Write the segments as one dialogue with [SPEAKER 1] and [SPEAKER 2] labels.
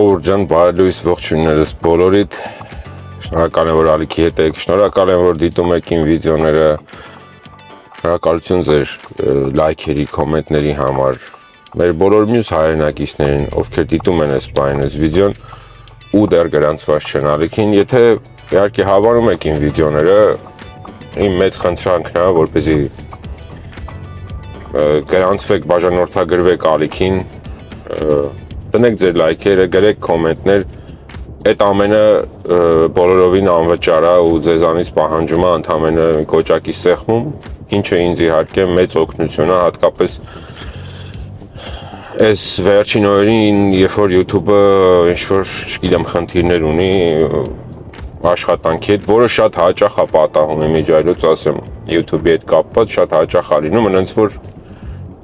[SPEAKER 1] Ժողովուրդ ջան, բարելույս, ողջույններս բոլորիդ։ Շնորհակալ եմ, որ ալիքի հետ եք, շնորհակալ եմ, որ դիտում եք իմ վիդեոները։ Շնորհակալություն ձեր լայքերի, կոմենտների համար։ Մեր բոլոր մյուս հայրենակիցներին, ովքեր դիտում են այս բանին, այս վիդեոն ու դեռ գրանցված չեն ալիքին, եթե իհարկե հավանում եք իմ վիդեոները, իմ մեծ խնդրանքն է, որպեսզի գրանցվեք, բաժանորդագրվեք ալիքին, տնեք ձեր լայքերը, գրեք կոմենտներ, այդ ամենը բոլորովին անվճար է ու ձեզանից պահանջում է ընդամենը կոճակի սեղմում, ինչը ինձ իհարկե մեծ օգնություն է, հատկապես այս վերջին օրերին, երբ որ YouTube-ը ինչ-որ, չգիտեմ, խնդիրներ ունի աշխատանքի հետ, որը շատ հաճախ է պատահում, իմիջիայլոց ասեմ, YouTube-ի հետ կապված շատ հաճախ է լինում, այնց որ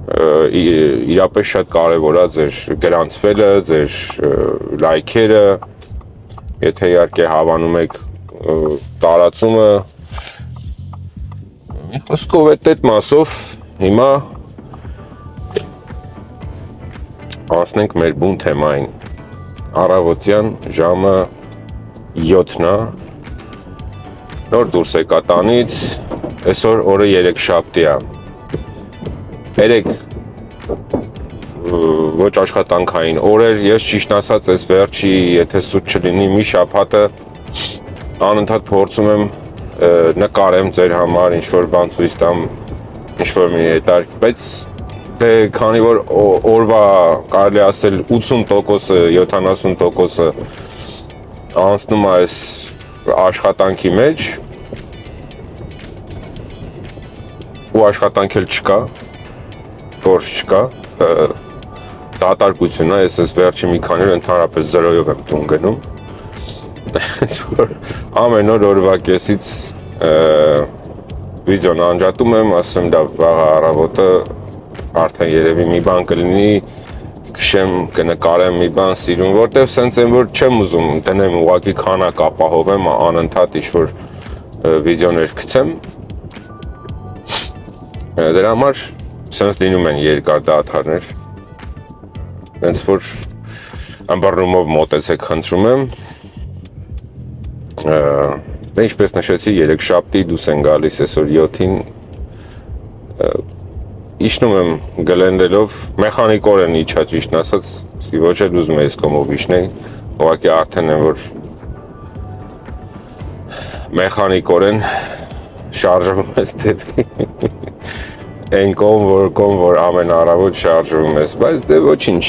[SPEAKER 1] իրապես շատ կարևոր է ձեր գրանցվելը, ձեր լայքերը, եթե իհարկե հավանում եք տարածումը, խոսքով այդ մասով հիմա անցնենք մեր բուն թեմային, առավոտյան ժամը 7-ն է, նոր դուրս եկա տանից, այսօր օրը 3 շաբթի է, 3 ոչ աշխատանքային օրեր, ես ճիշտ ասած այս վերջի, եթե սուտ չլինի, մի շաբաթը անընդհատ փորձում եմ նկարեմ ձեր համար, ինչ-որ բան ցույց տամ, ինչ-որ մի հետարք, բայց դե քանի որ օրվա կարելի ասել 80%-ը, 70%-ը անցնում է այս աշխատանքի մեջ ու աշխատանք էլ չկա, որոշ չկա, դատարկություն է, ես այս վերջի մի քանի օր ընդհանրապես 0-ով եմ տուն գնում, ամեն օր օրվա կեսից վիդեոն անջատում եմ, ասում դա վաղ առավոտը արդեն երևի մի բան կլինի, քշեմ, կնկարեմ մի բան սիրում, որտեվ սենց եմ, որ չեմ ուզում տնեմ ուղղակի քանակ ապահովեմ, անընդհատ ինչ-որ վիդեոներ գցեմ, դրա համար սենց լինում են երկար դադարներ, հենց որ ըմբռնումով մոտեցեք խնդրում եմ, դե ինչպես նշեցի 3 շաբթի դուրս են գալիս այսօր 7-ին, իջնում եմ գլենդելով, մեխանիկորեն իջա ճիշտ ասած, ոչ էլ ուզում ես կոմով իջնեի, ուղղակի արդեն եմ, որ մեխանիկորեն շարժվում ես դեպի այն կողմ, որ ամեն առավոտ շարժվում ես, բայց դե ոչինչ,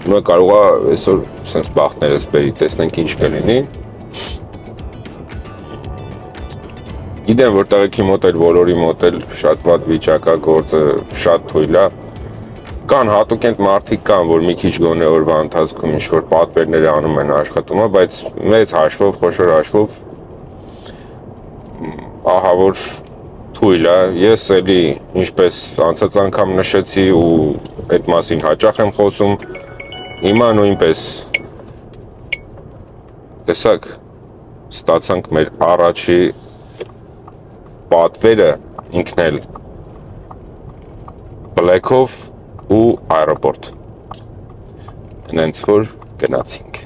[SPEAKER 1] հիմա կարող է այսօր սենց բախտներս բերի, տեսնենք ինչ կլինի, գիտեմ, որ տղեկի մոտ էլ, բոլորի մոտ էլ շատ վատ վիճակա, գործը շատ թույլ է, կան հատուկ մարդիկ կան, որ մի քիչ գոնե օրվա ընթացքում ինչ-որ պատվերներ անում են աշխատումը, բայց մեծ հաշվով, խոշոր հաշվով, ահա որ թույլ է, ես էլի ինչպես անցած անգամ նշեցի ու այդ մասին հաճախ եմ խոսում, հիմա նույնպես, տեսակ, ստացանք մեր առաջի պատվերը ինքնել բլեքով ու այրոպորտ, հենց որ գնացինք։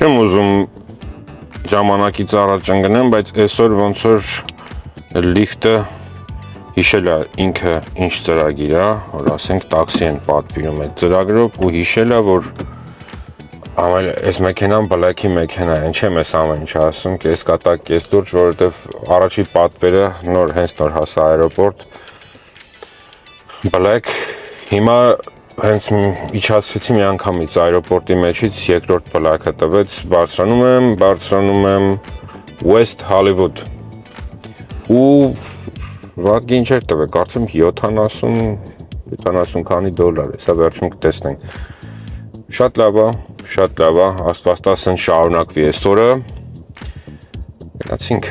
[SPEAKER 1] Չեմ ուզում ժամանակից առաջ ընկնեմ, բայց այսօր ոնց որ լիֆտը հիշել է ինքը ինչ ծրագիր է, որ ասենք տաքսի են պատվիրում այդ ծրագրով ու հիշել է, որ այս մեքենան բլեքի մեքենա է, ինչ եմ ես ամեն ինչ ասում, կես կատակ, կես լուրջ, որովհետև առաջի պատվերը հենց նոր հասա այրոպորտ, բլեք Հիմա հենց իջացրեցի մի անգամից այրոպորտի մեջից երկրորդ պլակը տվեց, բարձրանում եմ West Hollywood ու վատ ինչ էր տվել, կարծեմ 70 քանի դոլար, հեսա վերջում կտեսնենք, շատ լավ է, աստվածտասն շարունակվի այս օրը, գնացինք։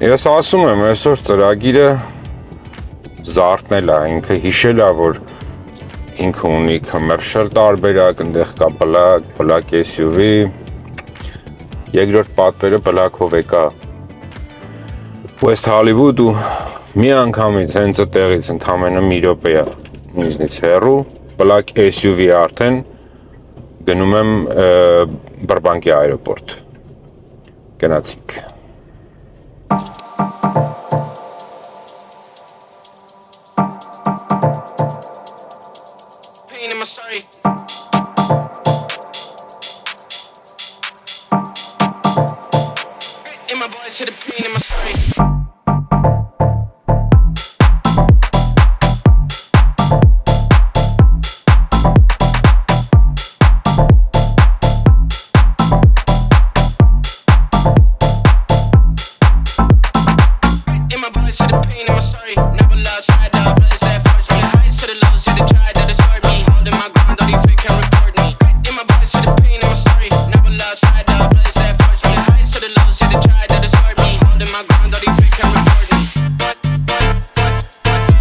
[SPEAKER 1] Ես ասում եմ, այսօր ծրագիրը զարթնել է, ինքը հիշել է, որ ինքը ունի commercial տարբերակ, ընդեղ կա բլակ SUV, երկրորդ պատվերը բլակով եկա West Hollywood ու մի անգամից հենց այդտեղից ընդամենը մի րոպե է ինձնից հեռու, բլակ SUV արդեն գնում եմ Բրբանկի այրոպորտ, գնացինք։
[SPEAKER 2] To the pain in my story. In my voice to the pain in my story. Never lost sight of place that forged me. Highs to the lows, to the try to destroy me. Holding my ground, though they fake can record me. In my voice to the pain in my story. Never lost sight of place that forged me. Highs to the lows, to the try to destroy me. Holding my ground, though they fake can record me. Holding my ground, though they fake can record me. Holding my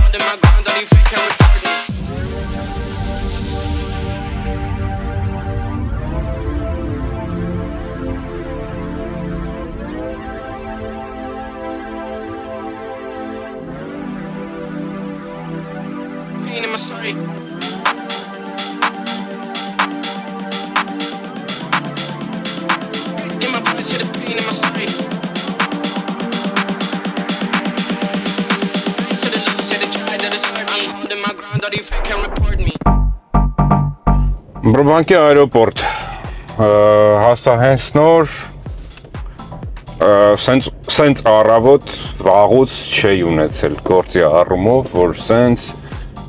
[SPEAKER 2] ground, though they fake can record me. Pain in my story. In my voice to the pain in my story. To the lows, to the try to destroy me. Holding my ground, though they fake can report me.
[SPEAKER 1] Բրբանկի այրոպորտ, հասա հենց նոր, սենց առավոտ վաղուց չէի ունեցել գործի առումով, որ սենց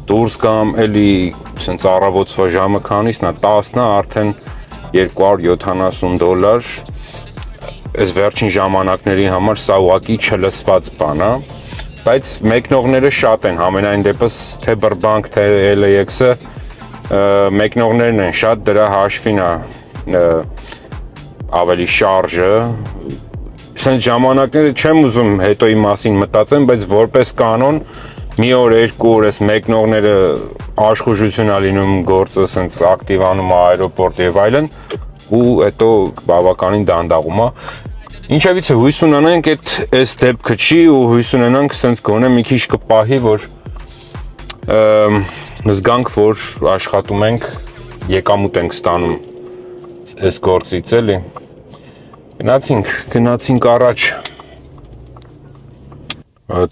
[SPEAKER 1] դուրս գամ, էլի սենց առավոտվա ժամը քանիսն է, 10-ն է, արդեն $270, այս վերջին ժամանակների համար սա ուղղակի չլսված բան է, բայց մեկնողները շատ են, համենայն դեպս թե Բրբանկ, թե LAX-ը մեկնողներն են շատ, դրա հաշվին է ավելի շարժը, սենց ժամանակները չեմ ուզում հետոյի մասին մտածեմ, բայց որպես կանոն մի օր, երկու օր այս մեկնողները աշխուժություն է լինում գործը, սենց ակտիվանում է այրոպորտ եւ այլն ու հետո բավականին դանդաղում է։ Ինչևիցե հույս ունենանք այս դեպքը չի ու հույս ունենանք սենց գոնե մի քիչ կպահի, որ զգանք, որ աշխատում ենք, եկամուտ ենք ստանում այս գործից էլի։ Գնացինք առաջ։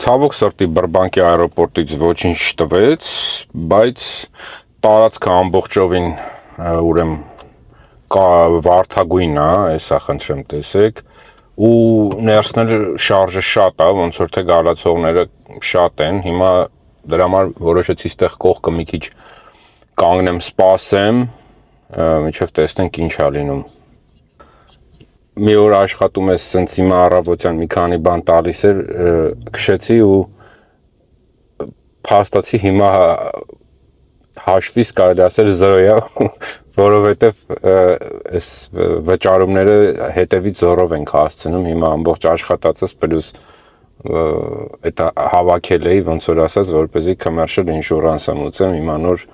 [SPEAKER 1] Ցավոք սրտի Բրբանկի այրոպորտից ոչինչ չտվեց, բայց տարածքը ամբողջովին ուրեմն վարդագույն է, հեսա խնդրեմ տեսեք, ու ներսնել շարժը շատ է, ոնց որ թե գալացողները շատ են, հիմա դրա համար որոշեցի ստեղ կողքը մի քիչ կանգնեմ, սպասեմ, մինչև տեսնենք ինչ է լինում։ Մի օր աշխատում ես սենց հիմա առավոտյան մի քանի բան տալիս էր, քշեցի ու փաստացի հիմա հաշվից կարելի ասել 0 է, որովհետև այս վճարումները հետևից զորով ենք հասցնում, հիմա ամբողջ աշխատածս պլյուս այդ հավաքել էի ոնց որ ասած որպեսզի commercial insurance-ը մուծեմ հիմա նոր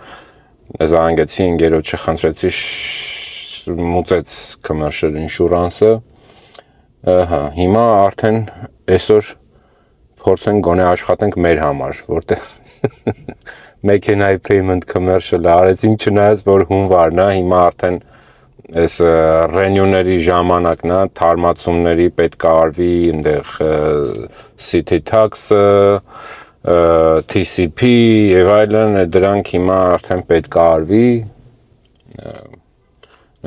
[SPEAKER 1] զանգեցի ընկերոջը խնդրեցի մուծեց commercial insurance-ը հա հիմա արդեն այսօր փորձենք գոնե աշխատենք մեր համար որտեղ մեքենայի payment commercial արեցինք չնայած որ հունվարն է հիմա արդեն այս ռենյուների ժամանակն է թարմացումների պետք է արվի այնտեղ city tax-ը TCP եւ այլն դրանք հիմա արդեն պետք է արվի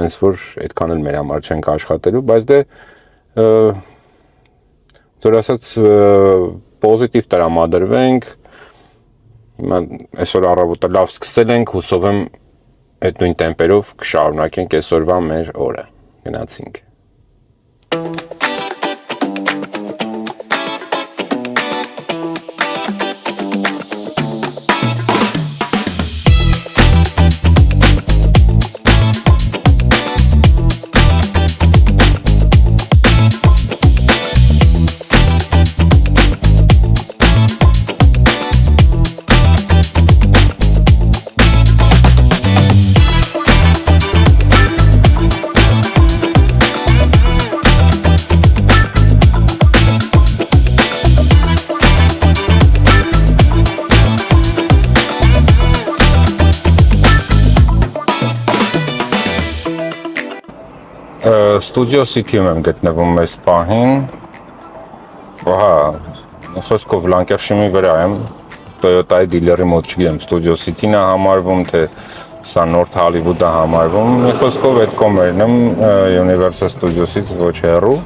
[SPEAKER 1] հենց որ այդքան էլ մեր համար չենք աշխատելու բայց դե որ ասած պոզիտիվ տրամադրվենք հիմա այսօր առավոտը լավ սկսել ենք հուսով եմ այդ նույն տեմպերով կշարունակենք այսօրվա մեր օրը գնացինք Studio City-ում եմ գտնվում այս պահին Ահա, խոսքով Լանկերշեմի վրա եմ Toyota-ի դիլերի մոտ չգիտեմ Studio City-ն է համարվում թե սա North Hollywood-ը համարվում մի խոսքով այդ կոմերն եմ Universal Studios-ից ոչ հեռու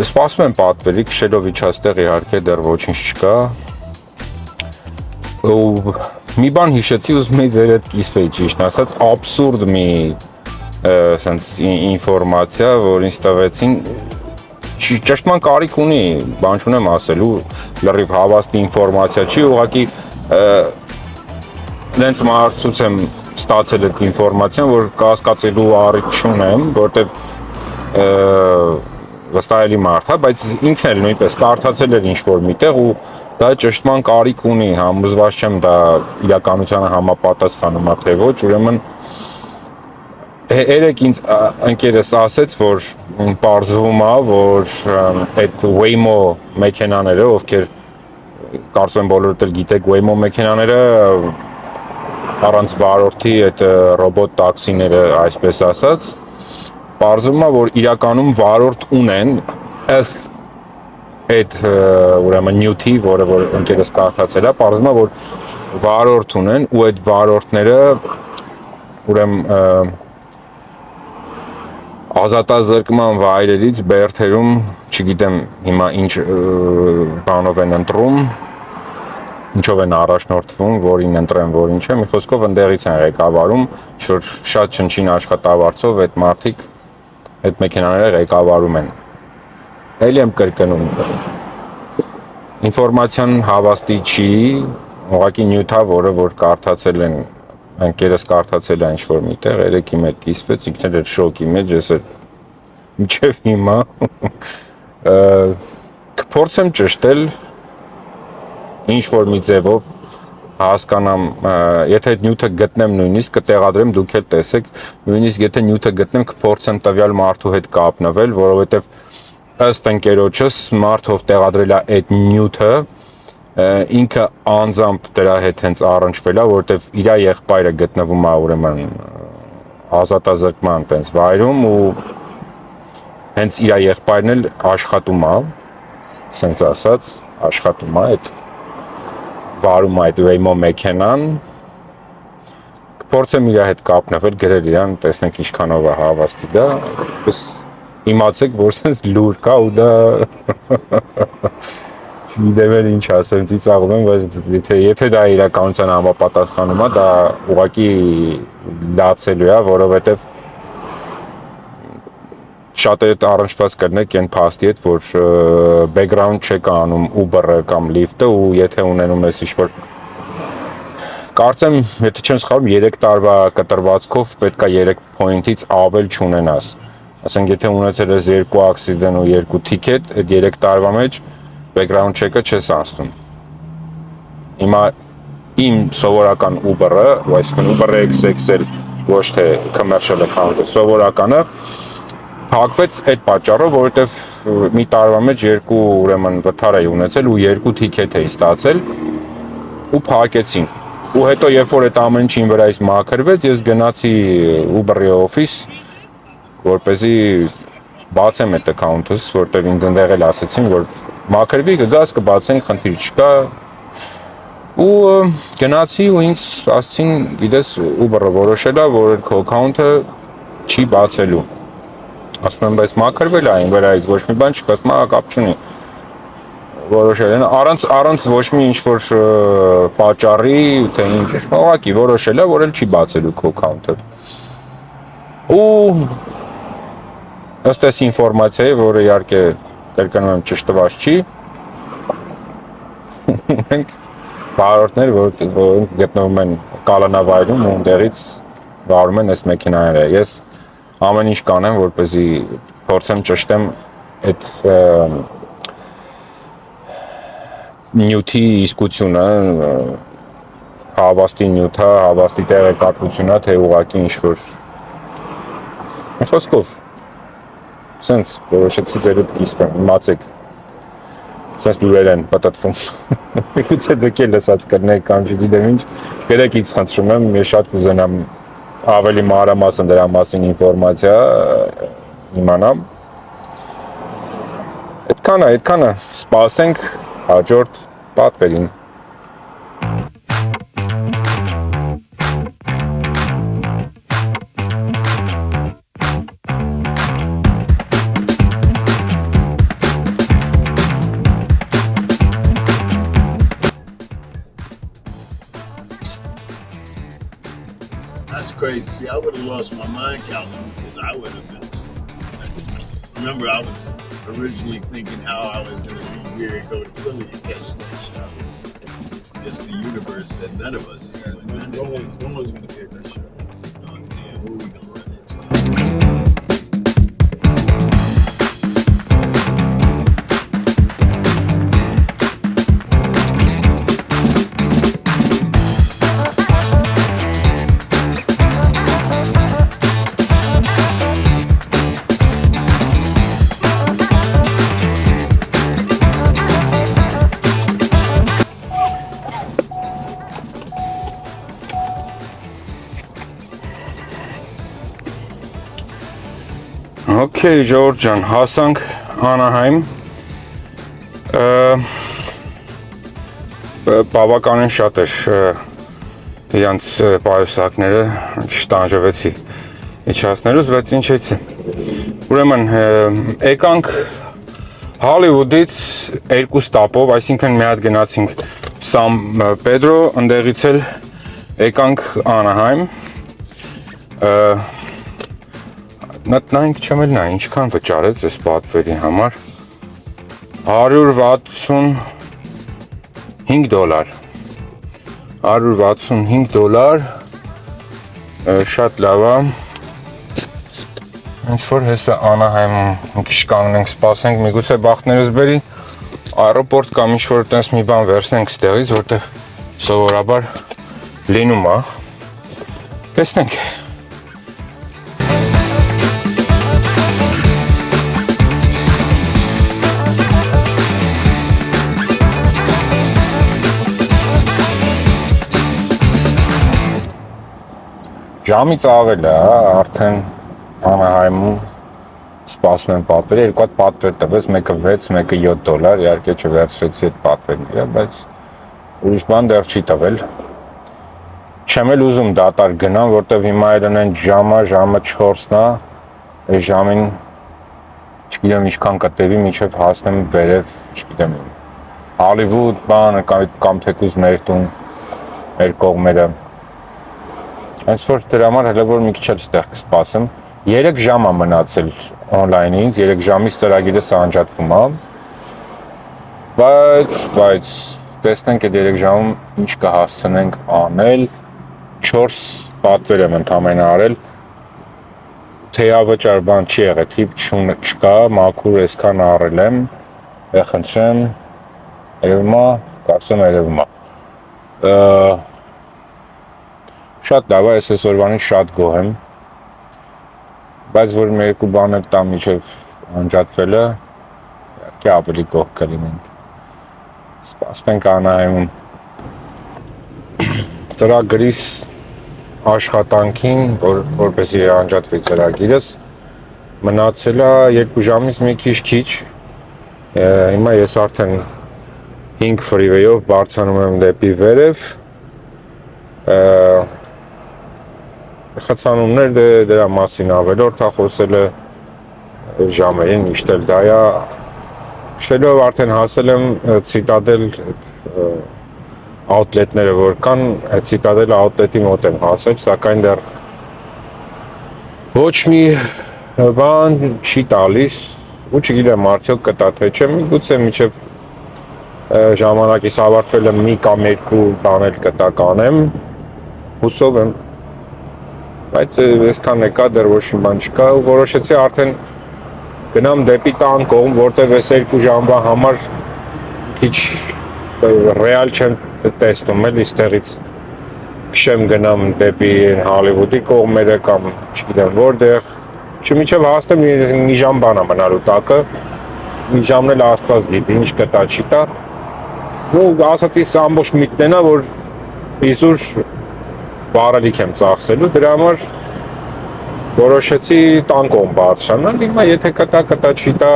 [SPEAKER 1] Սպասում եմ պատվերի քշելով իջաստեղ իհարկե դեռ ոչինչ չկա Մի բան հիշեցի ուզում էի ձեր հետ կիսվեի ճիշտ ասած աբսուրդ մի sense ինֆորմացիա, որ ինձ տվեցին ճշտման կարիք ունի, բան չունեմ ասելու, լրիվ հավաստի ինֆորմացիա չի, ուղղակի դենց մարդուց եմ ստացել այդ ինֆորմացիան, որ կասկածելու առիթ չունեմ, որտեվ վստահելի մարդ է, բայց ինքն էլ նույնպես կարդացել էր ինչ-որ միտեղ ու դա ճշտման կարիք ունի, համոզված չեմ դա իրականությանը համապատասխանում է թե ոչ, ուրեմն Երեք ինձ ընկերս ասեց, որ պարզվում է, որ այդ Waymo մեքենաները, ովքեր կարծում եմ բոլորդ էլ գիտեք Waymo մեքենաները առանց վարորդի այդ ռոբոտ տաքսիները, այսպես ասած, պարզվում է, որ իրականում վարորդ ունեն ըստ այդ ուրեմն նյութի, որը որ ընկերս կարդացել է, պարզվում է, որ վարորդ ունեն ու այդ վարորդները ուրեմն ազատազրկման վայրերից բերթերում, չգիտեմ հիմա ինչ բանով են ընտրում, ինչով են առաջնորդվում, որին ընտրեն, որին չէ, մի խոսքով ընդեղից են ղեկավարում, ինչ-որ շատ չնչին աշխատավարձով այդ մարդիկ այդ մեքենաները ղեկավարում են։ Էլի եմ կրկնում։ Ինֆորմացիան հավաստի չի, ուղղակի նյութա, որը որ կարդացել են ընկերս կարդացել է ինչ-որ միտեղ, երեքի մետ կիսվեց, ինքն էր շոկի մեջ, ես մինչև հիմա կփորձեմ ճշտել ինչ-որ մի ձևով հասկանամ, եթե այդ նյութը գտնեմ նույնիսկ, կտեղադրեմ, դուք էլ տեսեք, նույնիսկ եթե նյութը գտնեմ, կփորձեմ տվյալ մարդու հետ կապնվել, որովհետև ըստ ընկերոջս մարդով տեղադրել է այդ նյութը ինքը անձամբ դրա հետ հենց առնչվել է, որովհետև իր եղբայրը գտնվում է ուրեմն ազատազրկման տենց վայրում ու հենց իր եղբայրն էլ աշխատում է, սենց ասած, աշխատում է այդ վարում է այդ Waymo մեքենան, կփորձեմ իր հետ կապնվել, գրել իրան, տեսնենք ինչքանով է հավաստի դա, իմացեք, որ սենց լուր կա ու դա Գիտեմ էլ ինչ ասեմ, ծիծաղում եմ, բայց եթե դա իրականության համապատասխանում է, դա ուղղակի լացելու է, որովհետև շատերը առնչված կրնեք այն փաստի հետ, որ background check անում Uber-ը կամ Lyft-ը ու եթե ունենում ես ինչ-որ կարծեմ, եթե չեմ սխալվում, 3 տարվա կտրվածքով պետք է 3 point-ից ավել չունենաս։ ասենք եթե ունեցել ես 2 accident ու 2 ticket, այդ 3 տարվա մեջ background check-ը չես անցնում։ Հիմա իմ սովորական Uber-ը, այսինքն Uber XXL ոչ թե commercial account-ը, սովորականը փակվեց այդ պատճառով, որովհետև մի տարվա մեջ 2 ուրեմն վթար էի ունեցել ու 2 ticket էի ստացել ու փակեցին։ Ու հետո երբ որ այդ ամեն ինչին վրայից մաքրվեց, ես գնացի Uber-ի օֆիս, որպեսզի բացեմ այդ account-ս, որտեղ ինձ ընդեղ էլ ասեցին, որ մաքրվի կգաս կբացենք, խնդիր չկա։ Ու գնացի ու ինձ ասցին, գիտես, Uber-ը որոշել է, որ քո account-ը չի բացելու։ Ասում եմ, բայց մաքրվել է այն վրայից, ոչ մի բան չկա, ասում եմ, կապ չունի։ Որոշել են առանց ոչ մի ինչ-որ պատճառի, թե ինչ, ուղղակի որոշել է, որ էլ չի բացելու քո account-ը։ Ու ըստ այս ինֆորմացիայի, որը իհարկե կրկնում եմ ճշտված չի, մենք բարորդներ, որոնք գտնվում են կալանավայրում ու ընդեղից վարում են այս մեքենաները։ Ես ամեն ինչ կանեմ, որպեսզի փորձեմ ճշտեմ այդ նյութի իսկությունը, հավաստի նյութը, հավաստի տեղեկատվությունը, թե ուղղակի ինչ-որ խոսքով սենց որոշեցի ձերդ կիսվեմ, իմացեք, սենց լուրեր են պտտվում, միգուցե դուք էլ լսած կրնեք կամ չգիտեմ ինչ, գրեք ինձ խնդրում եմ, ես շատ կուզենամ ավելի մանրամասն դրա մասին ինֆորմացիա իմանամ, այդքանը, սպասենք հաջորդ պատվերին։
[SPEAKER 3] That's crazy. See, I would have lost my mind, Calvin, because I would have been. Remember, I was originally thinking how I was going to leave here and go to Philly and catch that show. It's the universe that none of us is doing. No one's going to catch that show. Oh, damn, who are we going to run into?
[SPEAKER 1] Okay, George ջան, հասանք Անահայմ, բավականին շատ էր իրանց պայուսակները, տանջվեցի իջացներուս, բայց ինչեցի, ուրեմն եկանք Հոլիվուդից 2 ստապով, այսինքն մի հատ գնացինք Սան Պեդրո, ընդեղից էլ եկանք Անահայմ, նայինք չեմ էլ նա, ինչքան վճարեց այս պատվերի համար, $165, $165, շատ լավ է, ինչ-որ հեսը Անահայմում մի քիչ կանգնենք սպասենք, միգուցե բախտներս բերի, այռոպորտ կամ ինչ-որ տենց մի բան վերցնենք ստեղից, որտեղ սովորաբար լինում է, տեսնենք։ Ժամից ավել է, արդեն Անահայմում սպասում են պատվերը, 2 հատ պատվեր տվեց, մեկը $6, մեկը $7, իհարկե չվերցրեցի այդ պատվերները, բայց ուրիշ բան դեռ չի տվել։ Չեմ էլ ուզում դատարկ գնամ, որտեվ հիմա այլն են ժամը 4-ն է, այս ժամին չգիտեմ ինչքան կտևի, մինչև հասնեմ վերև, չգիտեմ, Հոլիվուդ բան կամ թեկուզ մեր տուն, մեր կողմերը։ Այս որ դրա համար հələ որ մի քիչ էլ ստեղ կսպասեմ, 3 ժամ է մնացել on-line-ից, 3 ժամից ծրագիրս անջատվում է, բայց տեսնենք այդ 3 ժամում ինչ կհասցնենք անել, 4 պատվեր եմ ընդամենը արել, թեյավճար բան չի եղել, թիպ չկա, մաքուր այսքան առել եմ, խնդրեմ, երևում է, կարծեմ երևում է։ Շատ լավ է, ես այսօրվանից շատ գոհ եմ, բայց որ մի երկու բան էլ տամ միջև անջատվելը, իհարկե ավելի գոհ կլինենք։ Սպասենք Անահիմում։ Ծրագրիս աշխատանքին, որպեսզի անջատվի ծրագիրս, մնացել է 2 ժամից մի քիչ, հիմա ես արդեն 5 ֆրիվեյով բարձրանում եմ դեպի վերև, խցանումներ դրա մասին ավելորդ է խոսելը ժամերին, միշտ էլ դա է, շելով արդեն հասել եմ Citadel outlet-ները որ կան, Citadel outlet-ի մոտ եմ հասել, սակայն դեռ ոչ մի բան չի տալիս, ու չգիտեմ արդյոք կտա թե չէ, միգուցե մինչև ժամանակիս ավարտվելը մի կամ երկու բան էլ կտա կանեմ, հուսով եմ, բայց այսքան եկա դեռ ոչ մի բան չկա, ու որոշեցի արդեն գնամ դեպի տան կողմ, որտեղ այս 2 ժամվա համար քիչ ռեալ չեմ տեսնում էլ իստեղից քշեմ գնամ դեպի Հոլիվուդի կողմերը կամ չգիտեմ որտեղ, մինչև հասնեմ մի ժամ բան է մնալու տակը, մի ժամն էլ Աստված գիտի, ինչ կտա չի տա, ու ասացի սա ամբողջ միտքն է, որ իզուր բարելիք եմ ծախսելու, դրա համար որոշեցի տան կողմ բարձրանալ, հիմա եթե կտա չի տա,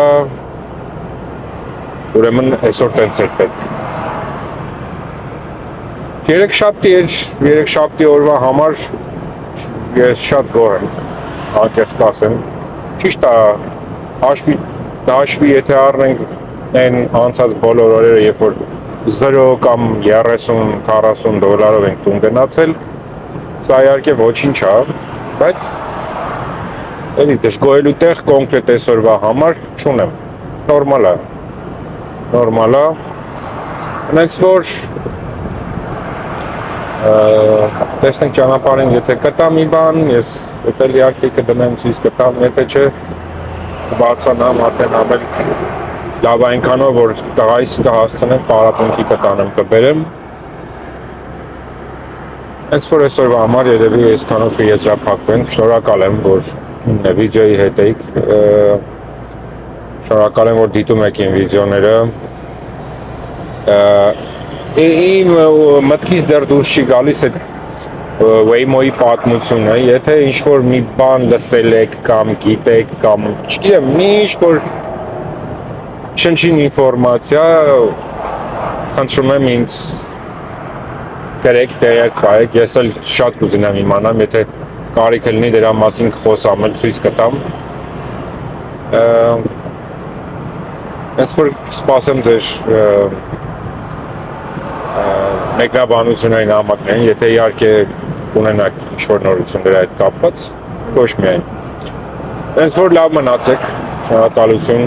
[SPEAKER 1] ուրեմն այսօր տենց էր պետք։ Երեքշաբթի օրվա համար ես շատ գոհ եմ, անկեղծ կասեմ, ճիշտ է, հաշվի եթե առնենք այն անցած բոլոր օրերը, երբ որ 0 կամ 30-40 դոլարով ենք տուն գնացել, սա իհարկե ոչինչ է, բայց էլի դժգոհելու տեղ կոնկրետ այսօրվա համար չունեմ, նորմալ է, հենց որ տեսնենք ճանապարհին, եթե կտա մի բան, ես էլ իհարկե կդնեմ ցույց կտամ, եթե չէ, բարձրանամ արդեն ամեն լավ այնքանով, որ տղայիս կհասցնեմ, պարապմունքի կտանեմ, կբերեմ, հենց որ այսօրվա համար երևի այսքանով կեզրափակվենք, շնորհակալ եմ, որ վիդեոյի հետ էիք, շնորհակալ եմ, որ դիտում եք իմ վիդեոները, իմ մտքից դեռ դուրս չի գալիս այդ Waymo-ի պատմությունը, եթե ինչ-որ մի բան լսել եք կամ գիտեք կամ չգիտեմ, մի ինչ-որ շնչին ինֆորմացիա, խնդրում եմ ինձ գրեք, տեղյակ պահեք, ես էլ շատ կուզենամ իմանամ, եթե կարիք լինի դրա մասին խոսամ, ցույց կտամ։ Հենց որ սպասեմ ձեր մեկնաբանություններին համակներին, եթե իհարկե ունենաք ինչ-որ նորություններ այդ կապված, ոչ միայն։ Հենց որ լավ մնացեք, շնորհակալություն,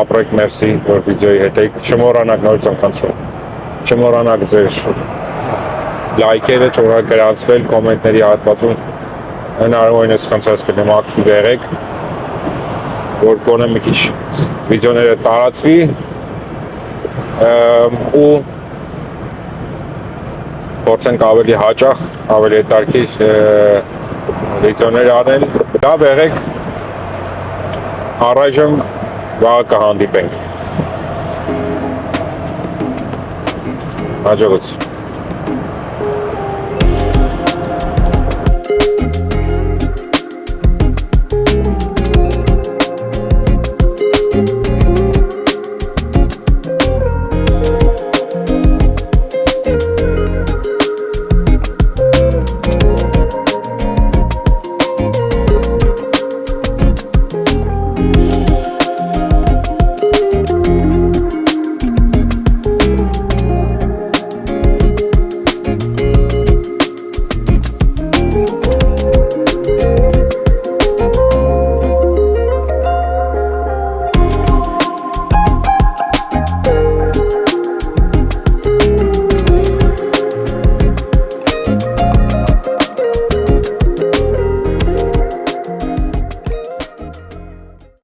[SPEAKER 1] ապրեք, մերսի, որ վիդեոյի հետ եք, չմոռանաք նորություն խնդրում, չմոռանաք ձեր լայքերը, չգրանցվել, կոմենտների հատվածում հնարավորինս խնդրած կլինեմ ակտիվ եղեք, որ գոնե մի քիչ վիդեոները տարածվի ու փորձենք ավելի հաճախ, ավելի հետաքրքիր վիդեոներ անել, լավ եղեք, առայժմ վաղը կհանդիպենք, հաջողություն։